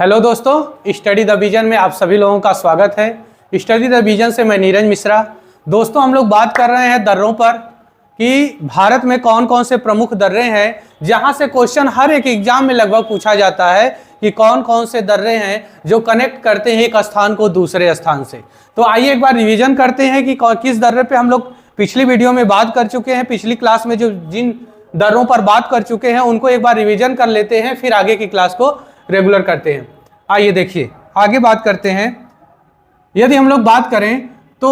Hello दोस्तों, study the vision में आप सभी लोगों का स्वागत है। स्टडी द विजन से मैं नीरज मिश्रा। दोस्तों, हम लोग बात कर रहे हैं दर्रों पर कि भारत में कौन कौन से प्रमुख दर्रे हैं, जहां से क्वेश्चन हर एक एग्जाम में लगभग पूछा जाता है कि कौन कौन से दर्रे हैं जो कनेक्ट करते हैं एक स्थान को दूसरे स्थान से। तो आइए एक बार रिवीजन करते हैं कि किस दर्रे पे हम लोग पिछली वीडियो में बात कर चुके हैं। पिछली क्लास में जो जिन दर्रों पर बात कर चुके हैं उनको एक बार रिवीजन कर लेते हैं, फिर आगे की क्लास को रेगुलर करते हैं। आइए देखिए, आगे बात करते हैं। यदि हम लोग बात करें तो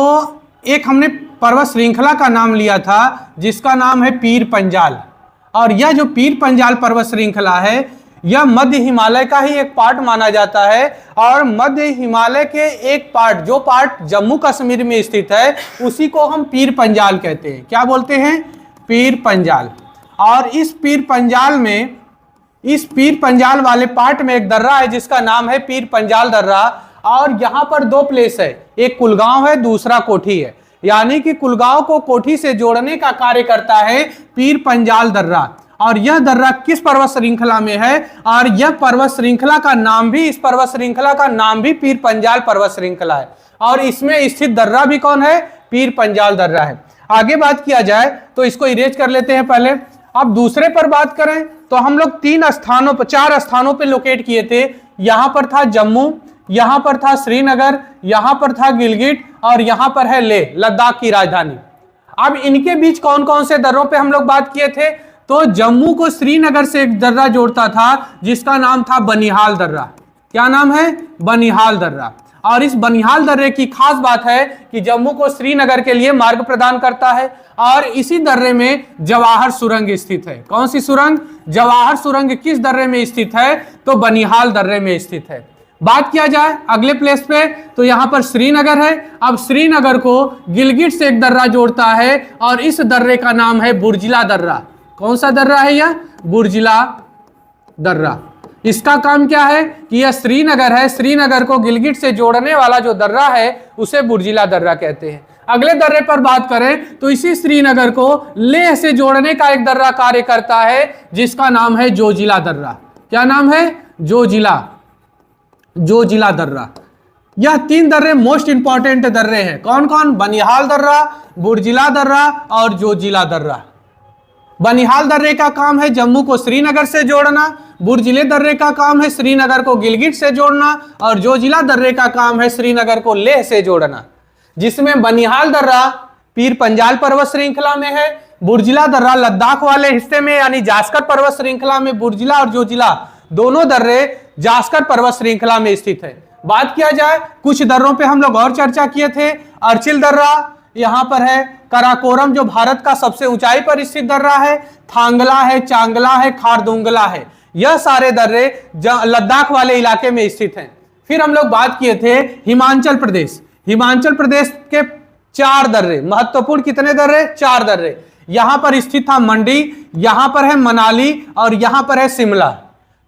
एक हमने पर्वत श्रृंखला का नाम लिया था जिसका नाम है पीर पंजाल, और यह जो पीर पंजाल पर्वत श्रृंखला है यह मध्य हिमालय का ही एक पार्ट माना जाता है। और मध्य हिमालय के एक पार्ट, जो पार्ट जम्मू कश्मीर में स्थित है, उसी को हम पीर पंजाल कहते हैं। क्या बोलते हैं? पीर पंजाल। और इस पीर पंजाल वाले पार्ट में एक दर्रा है जिसका नाम है पीर पंजाल दर्रा। और यहाँ पर दो प्लेस है, एक कुलगांव है, दूसरा कोठी है। यानी कि कुलगांव को कोठी से जोड़ने का कार्य करता है पीर पंजाल दर्रा। और यह दर्रा किस पर्वत श्रृंखला में है? और यह पर्वत श्रृंखला का नाम भी, इस पर्वत श्रृंखला का नाम भी पीर पंजाल पर्वत श्रृंखला है। और इसमें स्थित दर्रा भी कौन है? पीर पंजाल दर्रा है। आगे बात किया जाए तो इसको इरेज कर लेते हैं पहले। अब दूसरे पर बात करें तो हम लोग चार स्थानों पे लोकेट किए थे। यहां पर था जम्मू, यहां पर था श्रीनगर, यहां पर था गिलगिट, और यहां पर है लेह, लद्दाख की राजधानी। अब इनके बीच कौन कौन से दर्रों पे हम लोग बात किए थे? तो जम्मू को श्रीनगर से एक दर्रा जोड़ता था जिसका नाम था बनिहाल दर्रा। क्या नाम है? बनिहाल दर्रा। और इस बनिहाल दर्रे की खास बात है कि जम्मू को श्रीनगर के लिए मार्ग प्रदान करता है। और इसी दर्रे में जवाहर सुरंग स्थित है। कौन सी सुरंग? जवाहर सुरंग किस दर्रे में स्थित है? तो बनिहाल दर्रे में स्थित है। बात किया जाए अगले प्लेस पे तो यहां पर श्रीनगर है। अब श्रीनगर को गिलगिट से एक दर्रा जोड़ता है और इस दर्रे का नाम है बुर्जिला दर्रा। कौन सा दर्रा है यह? बुर्जिला दर्रा। इसका काम क्या है कि यह श्रीनगर है, श्रीनगर को गिलगिट से जोड़ने वाला जो दर्रा है उसे बुर्जिला दर्रा कहते हैं। अगले दर्रे पर बात करें तो इसी श्रीनगर को लेह से जोड़ने का एक दर्रा कार्य करता है जिसका नाम है जोजिला दर्रा। क्या नाम है? जोजिला दर्रा। यह तीन दर्रे मोस्ट इंपॉर्टेंट दर्रे हैं। कौन कौन? बनिहाल दर्रा, बुर्जिला दर्रा और जोजिला दर्रा। बनिहाल दर्रे का काम है जम्मू को श्रीनगर से जोड़ना, बुर्जिले दर्रे का काम है श्रीनगर को गिलगिट से जोड़ना, और जोजिला दर्रे का काम है श्रीनगर को लेह से जोड़ना। जिसमें बनिहाल दर्रा पीर पंजाल पर्वत श्रृंखला में है, बुर्जिला दर्रा लद्दाख वाले हिस्से में यानी जास्कर पर्वत श्रृंखला में, बुर्जिला और जोजिला दोनों दर्रे जास्कर पर्वत श्रृंखला में स्थित है। बात किया जाए कुछ दर्रों पे हम लोग और चर्चा किए थे। अर्चिल दर्रा यहां पर है, कराकोरम जो भारत का सबसे ऊंचाई पर स्थित दर्रा है, थांगला है, चांगला है, खारदुंगला है। यह सारे दर्रे लद्दाख वाले इलाके में स्थित हैं। फिर हम लोग बात किए थे हिमाचल प्रदेश। हिमाचल प्रदेश के चार दर्रे, महत्वपूर्ण कितने दर्रे? चार दर्रे। यहां पर स्थित था मंडी, यहां पर है मनाली और यहां पर है शिमला।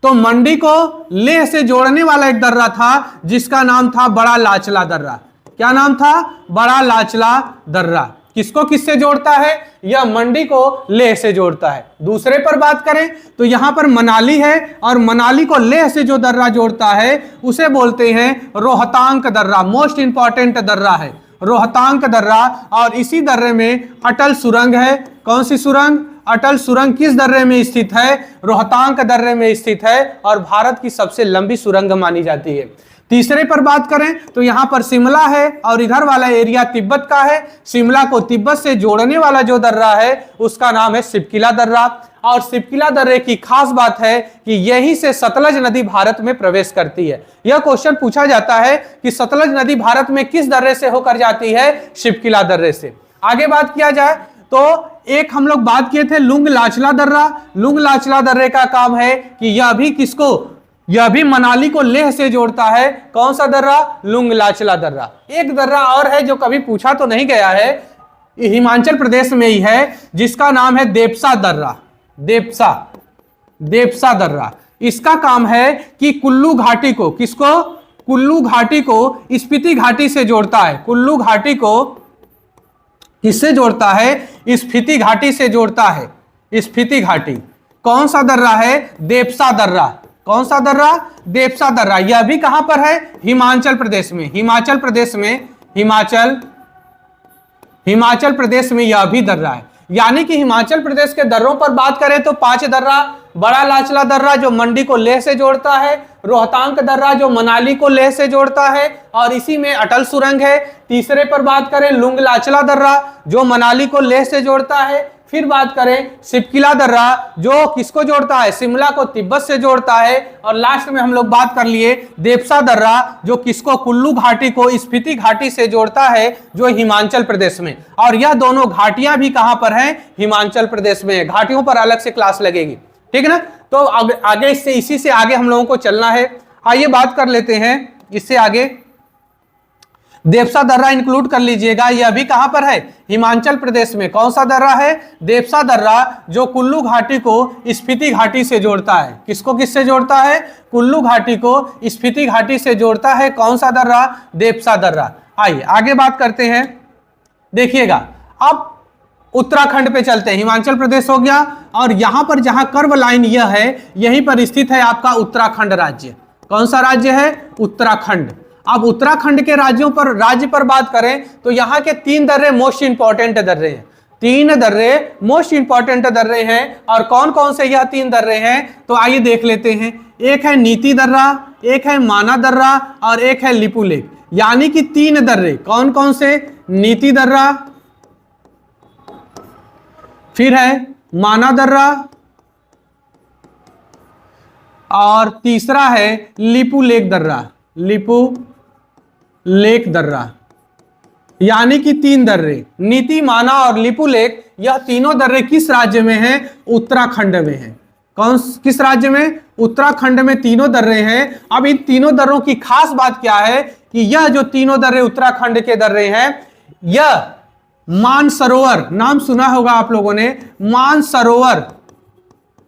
तो मंडी को लेह से जोड़ने वाला एक दर्रा था जिसका नाम था बड़ा लाचला दर्रा। क्या नाम था? बड़ा लाचला दर्रा। किसको किससे जोड़ता है? यह मंडी को लेह से जोड़ता है। दूसरे पर बात करें तो यहां पर मनाली है और मनाली को लेह से जो दर्रा जोड़ता है उसे बोलते हैं रोहतांग दर्रा। मोस्ट इंपॉर्टेंट दर्रा है रोहतांग दर्रा। और इसी दर्रे में अटल सुरंग है। कौन सी सुरंग? अटल सुरंग किस दर्रे में स्थित है? रोहतांग दर्रे में स्थित है और भारत की सबसे लंबी सुरंग मानी जाती है। तीसरे पर बात करें तो यहां पर शिमला है और इधर वाला एरिया तिब्बत का है। शिमला को तिब्बत से जोड़ने वाला जो दर्रा है उसका नाम है शिवकिला दर्रा। और शिवकिला दर्रे की खास बात है कि यहीं से सतलज नदी भारत में प्रवेश करती है। यह क्वेश्चन पूछा जाता है कि सतलज नदी भारत में किस दर्रे से होकर जाती है? शिवकिला दर्रे से। आगे बात किया जाए तो एक हम लोग बात किए थे लुंग लाचला दर्रा। लुंग लाचला दर्रे का काम है कि यह भी किसको? यह भी मनाली को लेह से जोड़ता है। कौन सा दर्रा? लुंग लाचला दर्रा। एक दर्रा और है जो कभी पूछा तो नहीं गया है, हिमाचल प्रदेश में ही है, जिसका नाम है देपसा दर्रा। देपसा दर्रा। इसका काम है कि कुल्लू घाटी को, किसको? कुल्लू घाटी को स्पीति घाटी से जोड़ता है। कुल्लू घाटी को किससे जोड़ता है? स्पीति घाटी से जोड़ता है। स्पीति घाटी। कौन सा दर्रा है? देपसा दर्रा। कौन सा दर्रा? देपसा दर्रा। यह भी कहां पर है? हिमाचल प्रदेश में। हिमाचल प्रदेश में, हिमाचल प्रदेश में यह भी दर्रा है। यानी कि हिमाचल प्रदेश के दर्रों पर बात करें तो 5 दर्रा: बड़ा लाचला दर्रा जो मंडी को लेह से जोड़ता है, रोहतांग दर्रा जो मनाली को लेह से जोड़ता है और इसी में अटल सुरंग है। तीसरे पर बात करें लुंग लाचला दर्रा जो मनाली को लेह से जोड़ता है। फिर बात करें सिपकिला दर्रा जो किसको जोड़ता है? शिमला को तिब्बत से जोड़ता है। और लास्ट में हम लोग बात कर लिए देपसा दर्रा जो किसको? कुल्लू घाटी को स्पीति घाटी से जोड़ता है जो हिमाचल प्रदेश में। और यह दोनों घाटियां भी कहां पर हैं? हिमाचल प्रदेश में। घाटियों पर अलग से क्लास लगेगी, ठीक है ना। तो आगे इससे इसी से आगे हम लोगों को चलना है। आइए बात कर लेते हैं इससे आगे। देपसा दर्रा इंक्लूड कर लीजिएगा, यह भी कहां पर है? हिमाचल प्रदेश में। कौन सा दर्रा है? देपसा दर्रा जो कुल्लू घाटी को स्पीति घाटी से जोड़ता है। किसको किससे जोड़ता है? कुल्लू घाटी को स्पीति घाटी से जोड़ता है। कौन सा दर्रा? देपसा दर्रा। आइए आगे बात करते हैं। देखिएगा अब उत्तराखंड पे चलते हैं। हिमाचल प्रदेश हो गया और यहां पर जहां कर्व लाइन यह है, यहीं पर स्थित है आपका उत्तराखंड राज्य। कौन सा राज्य है? उत्तराखंड। अब उत्तराखंड के राज्य पर बात करें तो यहाँ के 3 दर्रे मोस्ट इंपॉर्टेंट दर्रे हैं। 3 दर्रे मोस्ट इंपॉर्टेंट दर्रे हैं। और कौन कौन से यह 3 दर्रे हैं? तो आइए देख लेते हैं। एक है नीति दर्रा, एक है माना दर्रा और एक है लिपू लेक। यानी कि 3 दर्रे। कौन कौन से? नीति दर्रा, फिर है माना दर्रा और तीसरा है लिपू लेक दर्रा। लिपू लेक दर्रा। यानी कि 3 दर्रे, नीति, माना और लिपू लेक, यह तीनों दर्रे किस राज्य में हैं? उत्तराखंड में हैं। किस राज्य में? उत्तराखंड में तीनों दर्रे हैं। अब इन तीनों दर्रों की खास बात क्या है कि यह जो तीनों दर्रे उत्तराखंड के दर्रे हैं, यह मानसरोवर, नाम सुना होगा आप लोगों ने, मानसरोवर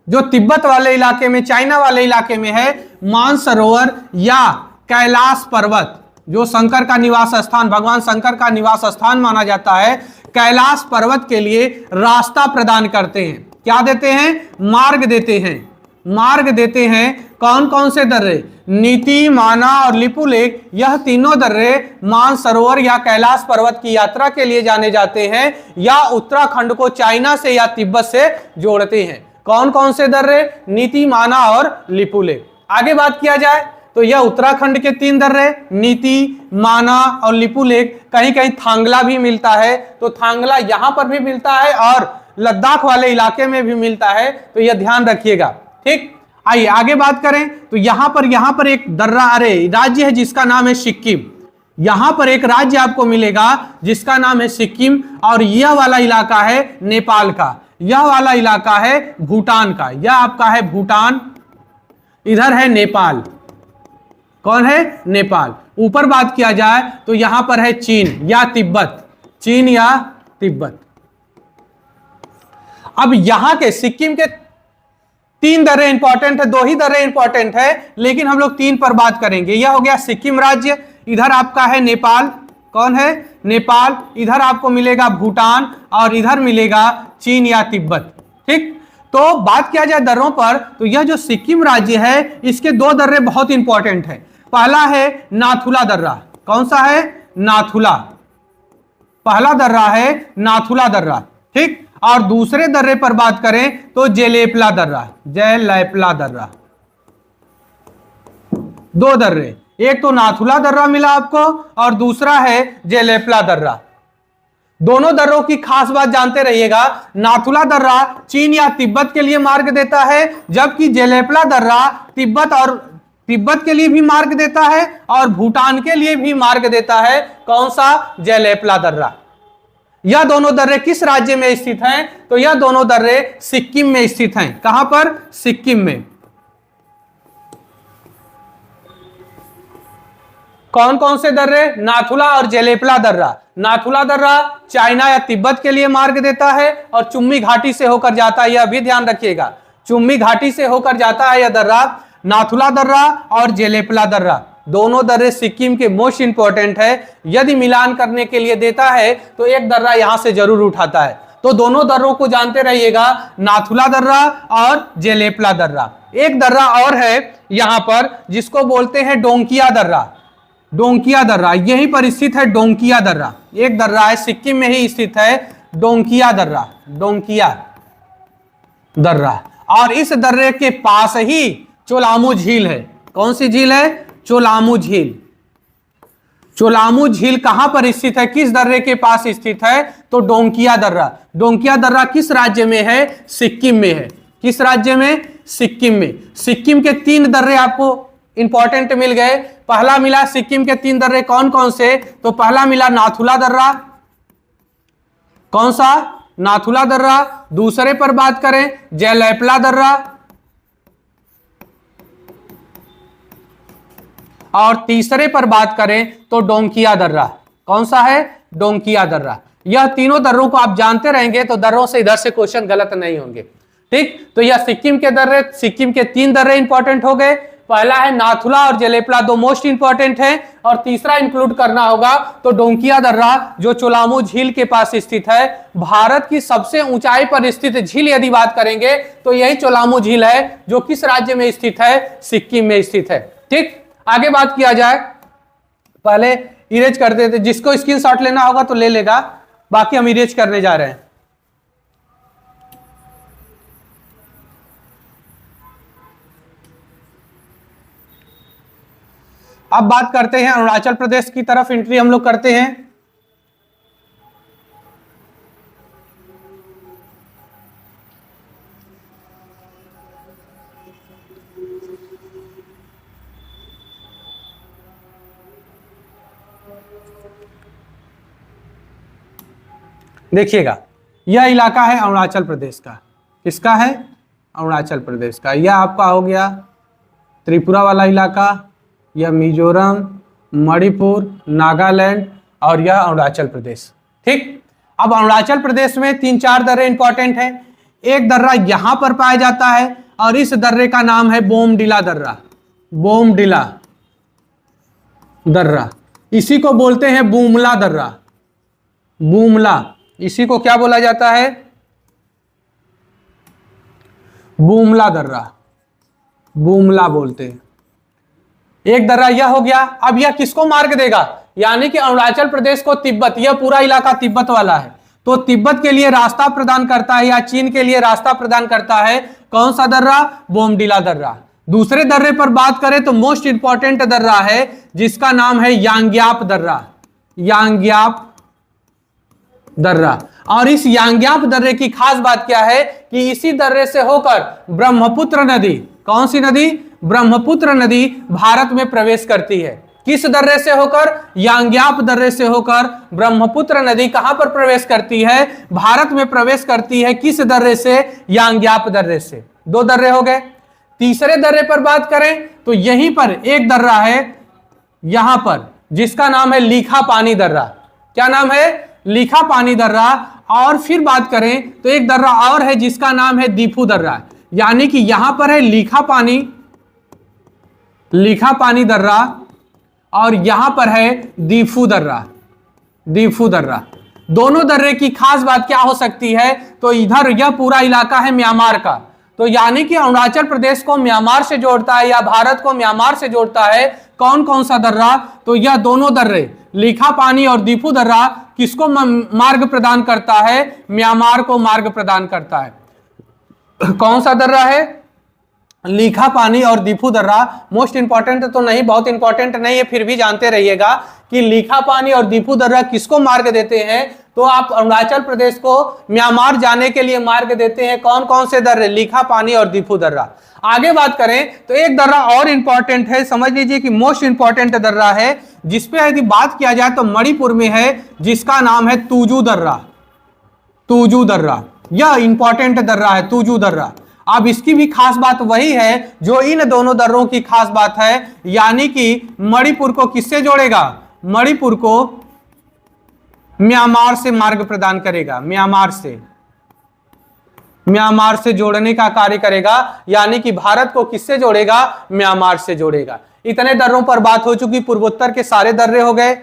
जो तिब्बत वाले इलाके में, चाइना वाले इलाके में है, मानसरोवर या कैलाश पर्वत जो शंकर का निवास स्थान, भगवान शंकर का निवास स्थान माना जाता है, कैलाश पर्वत के लिए रास्ता प्रदान करते हैं। क्या देते हैं? मार्ग देते हैं। मार्ग देते हैं। कौन कौन से दर्रे? नीति, माना और लिपू लेक, यह तीनों दर्रे मानसरोवर या कैलाश पर्वत की यात्रा के लिए जाने जाते हैं या उत्तराखंड को चाइना से या तिब्बत से जोड़ते हैं। कौन कौन से दर्रे? नीति, माना और लिपू लेक। आगे बात किया जाए तो यह उत्तराखंड के 3 दर्रे, नीति, माना और लिपू लेक। कहीं कहीं थांगला भी मिलता है, तो थांगला यहां पर भी मिलता है और लद्दाख वाले इलाके में भी मिलता है, तो यह ध्यान रखिएगा, ठीक। आइए आगे बात करें तो यहां पर एक दर्रा, राज्य है जिसका नाम है सिक्किम। यहां पर एक राज्य आपको मिलेगा जिसका नाम है सिक्किम और यह वाला इलाका है नेपाल का, यह वाला इलाका है भूटान का। यह आपका है भूटान, इधर है नेपाल। कौन है? नेपाल। ऊपर बात किया जाए तो यहां पर है चीन या तिब्बत, चीन या तिब्बत। अब यहां के सिक्किम के 3 दर्रे इंपॉर्टेंट है, 2 ही दर्रे इंपॉर्टेंट है, लेकिन हम लोग 3 पर बात करेंगे। यह हो गया सिक्किम राज्य, इधर आपका है नेपाल। कौन है? नेपाल। इधर आपको मिलेगा भूटान और इधर मिलेगा चीन या तिब्बत, ठीक। तो बात किया जाए दर्रों पर तो यह जो सिक्किम राज्य है इसके 2 दर्रे बहुत इंपॉर्टेंट है। पहला है नाथुला दर्रा। कौन सा है? नाथुला। पहला दर्रा है नाथुला दर्रा, ठीक। और दूसरे दर्रे पर बात करें तो जेलेपला दर्रा, जेलेपला दर्रा। 2 दर्रे, एक तो नाथुला दर्रा मिला आपको और दूसरा है जेलेपला दर्रा। दोनों दर्रों की खास बात जानते रहिएगा। नाथुला दर्रा चीन या तिब्बत के लिए मार्ग देता है, जबकि जेलेपला दर्रा तिब्बत के लिए भी मार्ग देता है और भूटान के लिए भी मार्ग देता है। कौन सा? जेलेपला दर्रा। यह दोनों दर्रे किस राज्य में स्थित हैं? तो यह दोनों दर्रे सिक्किम में स्थित हैं। कहां पर? सिक्किम में। कौन कौन से दर्रे? नाथुला और जेलेपला दर्रा। नाथुला दर्रा चाइना या तिब्बत के लिए मार्ग देता है और चुम्मी घाटी से होकर जाता है, यह भी ध्यान रखिएगा। चुम्मी घाटी से होकर जाता है यह दर्रा। नाथुला दर्रा और जेलेपला दर्रा दोनों दर्रे सिक्किम के मोस्ट इंपॉर्टेंट है। यदि मिलान करने के लिए देता है तो एक दर्रा यहां से जरूर उठाता है। तो दोनों दर्रों को जानते रहिएगा, नाथुला दर्रा और जेलेपला दर्रा। एक दर्रा और है यहां पर जिसको बोलते हैं डोंकिया दर्रा। डोंकिया दर्रा यहीं पर स्थित है, डोंकिया दर्रा। एक दर्रा है सिक्किम में ही स्थित है, डोंकिया दर्रा, डोंकिया दर्रा। और इस दर्रे के पास ही चोलामू झील है। कौन सी झील है? चोलामू झील। चोलामू झील कहां पर स्थित है, किस दर्रे के पास स्थित है? तो डोंकिया दर्रा। डोंकिया दर्रा किस राज्य में है? सिक्किम में है। किस राज्य में? सिक्किम में। सिक्किम के 3 दर्रे आपको इंपॉर्टेंट मिल गए। पहला मिला सिक्किम के 3 दर्रे कौन कौन से? तो पहला मिला नाथुला दर्रा। कौन सा? नाथुला दर्रा। दूसरे पर बात करें जेलेपला दर्रा, और तीसरे पर बात करें तो डोंकिया दर्रा। कौन सा है? डोंकिया दर्रा। यह तीनों दर्रों को आप जानते रहेंगे तो दर्रों से इधर से क्वेश्चन गलत नहीं होंगे। ठीक, तो यह सिक्किम के दर्रे, सिक्किम के 3 दर्रे इंपॉर्टेंट हो गए। पहला है नाथुला और जेलेपला, 2 मोस्ट इंपॉर्टेंट है, और तीसरा इंक्लूड करना होगा तो डोंकिया दर्रा जो चोलामू झील के पास स्थित है। भारत की सबसे ऊंचाई पर स्थित झील यदि बात करेंगे तो यही चोलामू झील है, जो किस राज्य में स्थित है? सिक्किम में स्थित है। ठीक, आगे बात किया जाए, पहले इरेज करते थे, जिसको स्क्रीनशॉट लेना होगा तो ले लेगा, बाकी हम इरेज करने जा रहे हैं। अब बात करते हैं अरुणाचल प्रदेश की तरफ एंट्री हम लोग करते हैं। देखिएगा, यह इलाका है अरुणाचल प्रदेश का। किसका है? अरुणाचल प्रदेश का। यह आपका हो गया त्रिपुरा वाला इलाका, यह मिजोरम, मणिपुर, नागालैंड, और यह अरुणाचल प्रदेश। ठीक, अब अरुणाचल प्रदेश में 3-4 दर्रे इंपॉर्टेंट है। एक दर्रा यहां पर पाया जाता है और इस दर्रे का नाम है बोमडिला दर्रा। बोमडिला दर्रा, इसी को बोलते हैं बूमला दर्रा। बूमला, इसी को क्या बोला जाता है? बूमला दर्रा, बूमला बोलते हैं। एक दर्रा यह हो गया। अब यह किसको मार्ग देगा? यानी कि अरुणाचल प्रदेश को तिब्बत, यह पूरा इलाका तिब्बत वाला है, तो तिब्बत के लिए रास्ता प्रदान करता है या चीन के लिए रास्ता प्रदान करता है। कौन सा दर्रा? बोमडिला दर्रा। दूसरे दर्रे पर बात करें तो मोस्ट इंपॉर्टेंट दर्रा है जिसका नाम है यांग्याप दर्रा। यांग्याप दर्रा। और इस यांग्याप दर्रे की खास बात क्या है कि इसी दर्रे से होकर ब्रह्मपुत्र नदी, कौन सी नदी? ब्रह्मपुत्र नदी भारत में प्रवेश करती है। किस दर्रे से होकर? यांग्याप दर्रे से होकर ब्रह्मपुत्र नदी कहां पर प्रवेश करती है? भारत में प्रवेश करती है। किस दर्रे से? यांग्याप दर्रे से। 2 दर्रे हो गए। तीसरे दर्रे पर बात करें तो यहीं पर एक दर्रा है यहां पर जिसका नाम है लीखा पानी दर्रा। क्या नाम है? लीखा पानी दर्रा। और फिर बात करें तो एक दर्रा और है जिसका नाम है दीफू दर्रा। यानी कि यहां पर है लीखा पानी दर्रा और यहां पर है दीफू दर्रा। दीफू दर्रा। दोनों दर्रे की खास बात क्या हो सकती है? तो इधर यह पूरा इलाका है म्यांमार का, तो यानी कि अरुणाचल प्रदेश को म्यांमार से जोड़ता है या भारत को म्यांमार से जोड़ता है। कौन कौन सा दर्रा? तो यह दोनों दर्रे लीखा पानी और दीफू दर्रा किसको मार्ग प्रदान करता है? म्यांमार को मार्ग प्रदान करता है। कौन सा दर्रा है? लीखा पानी और दीफू दर्रा। मोस्ट इंपॉर्टेंट तो नहीं, बहुत इंपॉर्टेंट नहीं है, फिर भी जानते रहिएगा कि लीखा पानी और दीफू दर्रा किसको मार्ग देते हैं? तो आप अरुणाचल प्रदेश को म्यांमार जाने के लिए मार्ग देते हैं। कौन कौन से दर्रे? लीखा पानी और दीफू दर्रा। आगे बात करें तो एक दर्रा और इंपॉर्टेंट है, समझ लीजिए कि मोस्ट इंपॉर्टेंट दर्रा है, जिसपे यदि बात किया जाए तो मणिपुर में है, जिसका नाम है तुजू दर्रा। तुजू दर्रा, यह इंपॉर्टेंट दर्रा है, तुजू दर्रा। अब इसकी भी खास बात वही है जो इन दोनों दर्रों की खास बात है, यानी कि मणिपुर को किससे जोड़ेगा? मणिपुर को म्यांमार से मार्ग प्रदान करेगा। म्यांमार से जोड़ने का कार्य करेगा, यानी कि भारत को किससे जोड़ेगा? म्यांमार से जोड़ेगा। इतने दर्रों पर बात हो चुकी। पूर्वोत्तर के सारे दर्रे हो गए।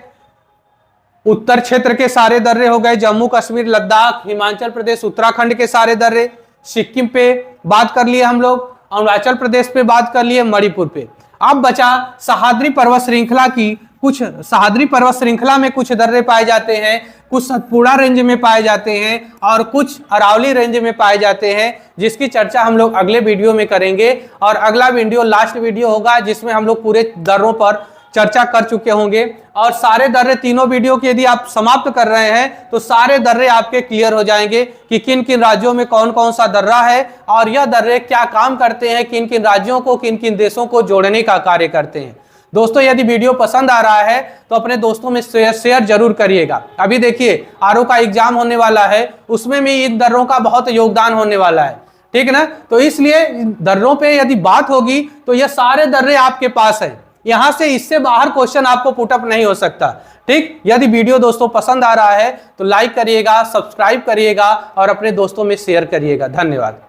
उत्तर क्षेत्र के सारे दर्रे हो गए, जम्मू कश्मीर, लद्दाख, हिमाचल प्रदेश, उत्तराखंड के सारे दर्रे, सिक्किम पे बात कर लिए हम लोग, अरुणाचल प्रदेश पे बात कर लिए, मणिपुर पे। अब बचा सह्याद्री पर्वत श्रृंखला की कुछ, सह्याद्री पर्वत श्रृंखला में कुछ दर्रे पाए जाते हैं, कुछ सतपुड़ा रेंज में पाए जाते हैं और कुछ अरावली रेंज में पाए जाते हैं, जिसकी चर्चा हम लोग अगले वीडियो में करेंगे। और अगला वीडियो लास्ट वीडियो होगा जिसमें हम लोग पूरे दर्रों पर चर्चा कर चुके होंगे। और सारे दर्रे, तीनों वीडियो की यदि आप समाप्त कर रहे हैं तो सारे दर्रे आपके क्लियर हो जाएंगे कि किन किन राज्यों में कौन कौन सा दर्रा है और यह दर्रे क्या काम करते हैं, किन किन राज्यों को, किन किन देशों को जोड़ने का कार्य करते हैं। दोस्तों यदि वीडियो पसंद आ रहा है तो अपने दोस्तों में शेयर जरूर करिएगा। अभी देखिए आरओ का एग्जाम होने वाला है, उसमें भी इन दर्रों का बहुत योगदान होने वाला है, ठीक है ना। तो इसलिए दर्रों पे यदि बात होगी तो यह सारे दर्रे आपके पास है, यहां से इससे बाहर क्वेश्चन आपको पुटअप नहीं हो सकता, ठीक। यदि वीडियो दोस्तों पसंद आ रहा है तो लाइक करिएगा, सब्सक्राइब करिएगा और अपने दोस्तों में शेयर करिएगा। धन्यवाद।